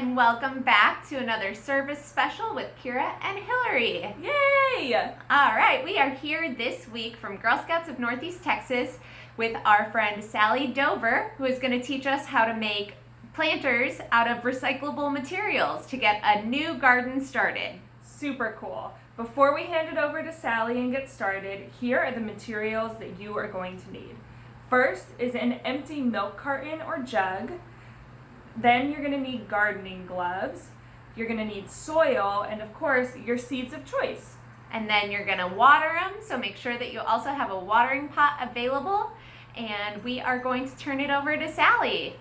and welcome back to another service special with Keara and Hillary. Yay! All right, we are here this week from Girl Scouts of Northeast Texas with our friend Sally Dover, who is going to teach us how to make planters out of recyclable materials to get a new garden started. Super cool. Before we hand it over to Sally and get started, here are the materials that you are going to need. First is an empty milk carton or jug. Then you're going to need gardening gloves. You're going to need soil and, of course, your seeds of choice. And then you're going to water them, so make sure that you also have a watering pot available. And we are going to turn it over to Sally.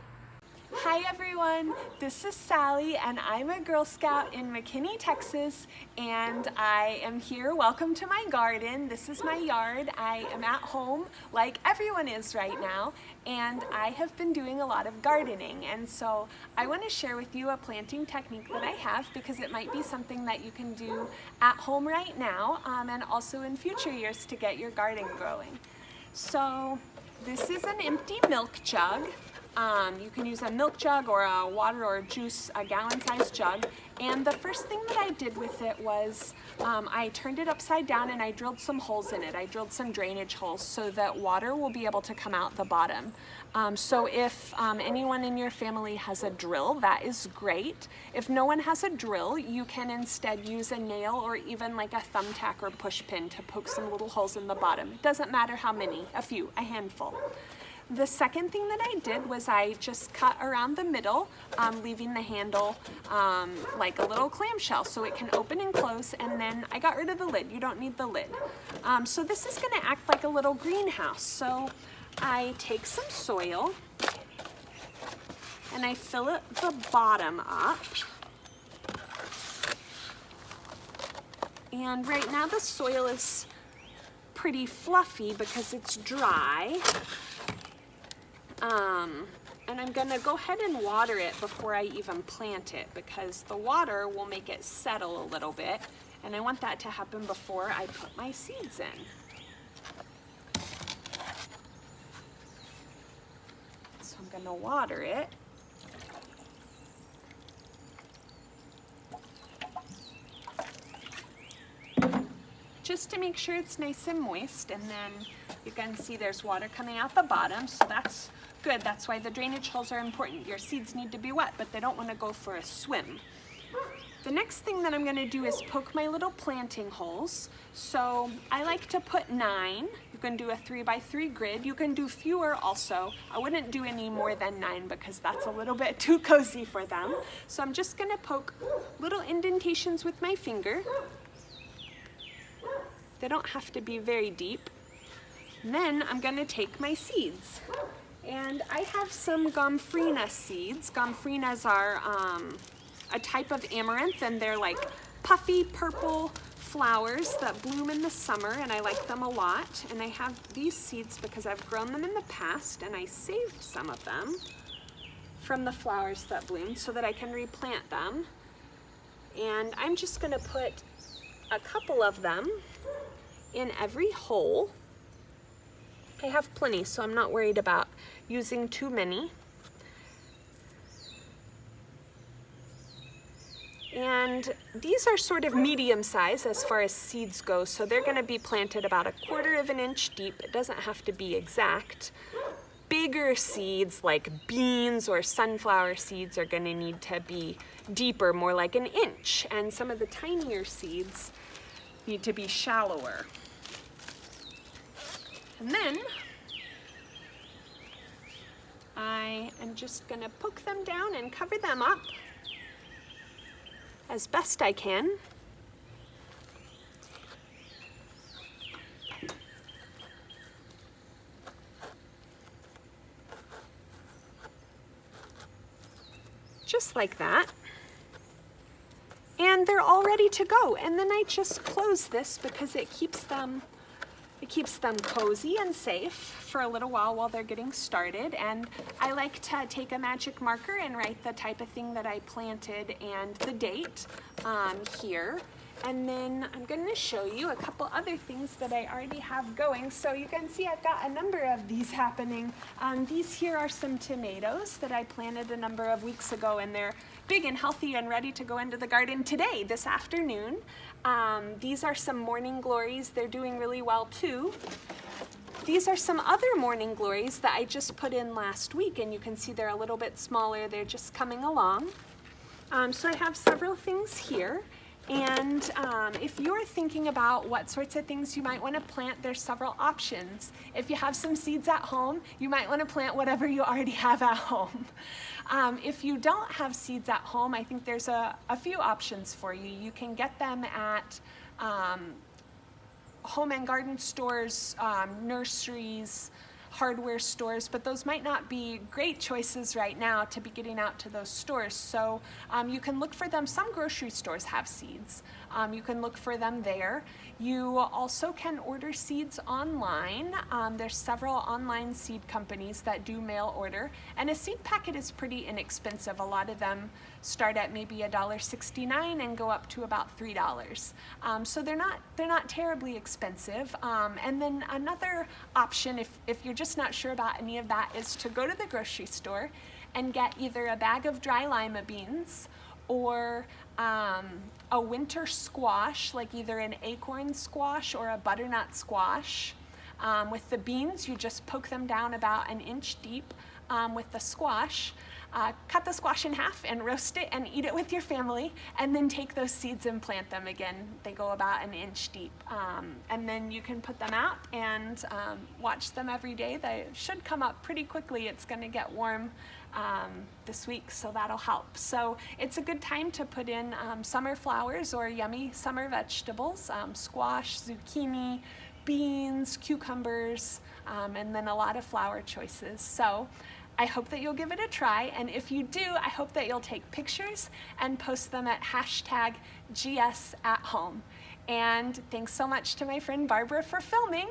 Hi everyone, this is Sally and I'm a Girl Scout in McKinney, Texas, and I am here. Welcome to my garden. This is my yard. I am at home like everyone is right now, and I have been doing a lot of gardening, and so I want to share with you a planting technique that I have because it might be something that you can do at home right now and also in future years to get your garden growing. So this is an empty milk jug. You can use a milk jug or a water or juice, a gallon-sized jug. And the first thing that I did with it was I turned it upside down and I drilled some holes in it. I drilled some drainage holes so that water will be able to come out the bottom. So if anyone in your family has a drill, that is great. If no one has a drill, you can instead use a nail or even like a thumbtack or push pin to poke some little holes in the bottom. It doesn't matter how many, a few, a handful. The second thing that I did was I just cut around the middle, leaving the handle like a little clamshell so it can open and close, and then I got rid of the lid. You don't need the lid. So this is going to act like a little greenhouse. So I take some soil and I fill it the bottom up. And right now the soil is pretty fluffy because it's dry. And I'm gonna go ahead and water it before I even plant it because the water will make it settle a little bit, and I want that to happen before I put my seeds in. So I'm gonna water it. Just to make sure it's nice and moist, and then you can see there's water coming out the bottom, so that's good. That's why the drainage holes are important. Your seeds need to be wet, but they don't want to go for a swim. The next thing that I'm going to do is poke my little planting holes. So I like to put 9. You can do a 3x3 grid. You can do fewer also. I wouldn't do any more than 9 because that's a little bit too cozy for them. So I'm just going to poke little indentations with my finger. They don't have to be very deep. And then I'm going to take my seeds. And I have some gomphrena seeds. Gomphrenas are a type of amaranth, and they're like puffy purple flowers that bloom in the summer, and I like them a lot. And I have these seeds because I've grown them in the past, and I saved some of them from the flowers that bloom so that I can replant them. And I'm just going to put a couple of them in every hole. I have plenty, so I'm not worried about using too many. And these are sort of medium size as far as seeds go, so they're going to be planted about 1/4 of an inch deep. It doesn't have to be exact. Bigger seeds like beans or sunflower seeds are going to need to be deeper, more like 1 inch, and some of the tinier seeds need to be shallower. And then I am just going to poke them down and cover them up as best I can. Just like that. And they're all ready to go. And then I just close this because it keeps them cozy and safe for a little while they're getting started. And I like to take a magic marker and write the type of thing that I planted and the date here. And then I'm going to show you a couple other things that I already have going. So you can see I've got a number of these happening. These here are some tomatoes that I planted a number of weeks ago, and they're big and healthy and ready to go into the garden today, this afternoon. These are some morning glories. They're doing really well too. These are some other morning glories that I just put in last week, and you can see they're a little bit smaller. They're just coming along. So I have several things here. And if you're thinking about what sorts of things you might want to plant, there's several options. If you have some seeds at home, you might want to plant whatever you already have at home. If you don't have seeds at home, I think there's a few options for you. You can get them at home and garden stores, nurseries, hardware stores, but those might not be great choices right now to be getting out to those stores. So you can look for them. Some grocery stores have seeds. You can look for them there. You also can order seeds online. There's several online seed companies that do mail order, and a seed packet is pretty inexpensive. A lot of them start at maybe $1.69 and go up to about $3. So they're not terribly expensive. And then another option, if you're just not sure about any of that, is to go to the grocery store and get either a bag of dry lima beans or a winter squash, like either an acorn squash or a butternut squash. With the beans, you just poke them down about an inch deep. With the squash, cut the squash in half and roast it and eat it with your family, and then take those seeds and plant them again. They go about an inch deep. And then you can put them out and watch them every day. They should come up pretty quickly. It's going to get warm this week, so that'll help. So it's a good time to put in summer flowers or yummy summer vegetables, squash, zucchini, beans, cucumbers, and then a lot of flower choices. So I hope that you'll give it a try, and if you do, I hope that you'll take pictures and post them at #GSAtHome. And thanks so much to my friend Barbara for filming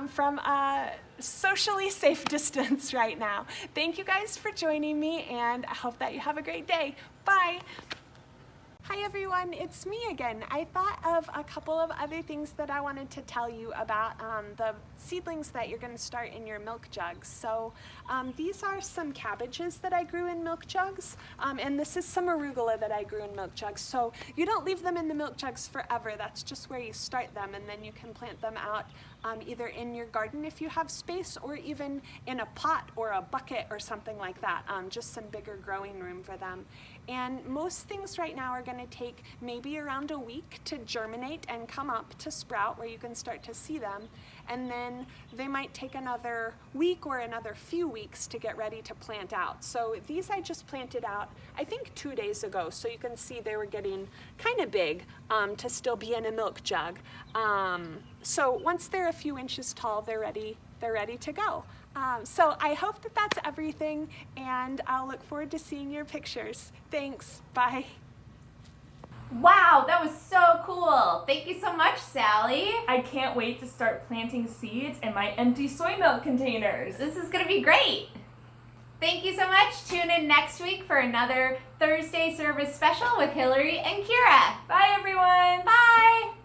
from a socially safe distance right now. Thank you guys for joining me, and I hope that you have a great day. Bye. Hi everyone, it's me again. I thought of a couple of other things that I wanted to tell you about the seedlings that you're going to start in your milk jugs. So these are some cabbages that I grew in milk jugs, and this is some arugula that I grew in milk jugs. So you don't leave them in the milk jugs forever. That's just where you start them, and then you can plant them out either in your garden if you have space, or even in a pot or a bucket or something like that, just some bigger growing room for them. And most things right now are going to take maybe around a week to germinate and come up to sprout where you can start to see them. And then they might take another week or another few weeks to get ready to plant out. So these I just planted out, I think 2 days ago. So you can see they were getting kind of big to still be in a milk jug. So once they're a few inches tall, they're ready to go. So I hope that that's everything, and I'll look forward to seeing your pictures. Thanks. Bye. Wow, that was so cool. Thank you so much, Sally. I can't wait to start planting seeds in my empty soy milk containers. This is going to be great. Thank you so much. Tune in next week for another Thursday service special with Hillary and Keara. Bye, everyone. Bye.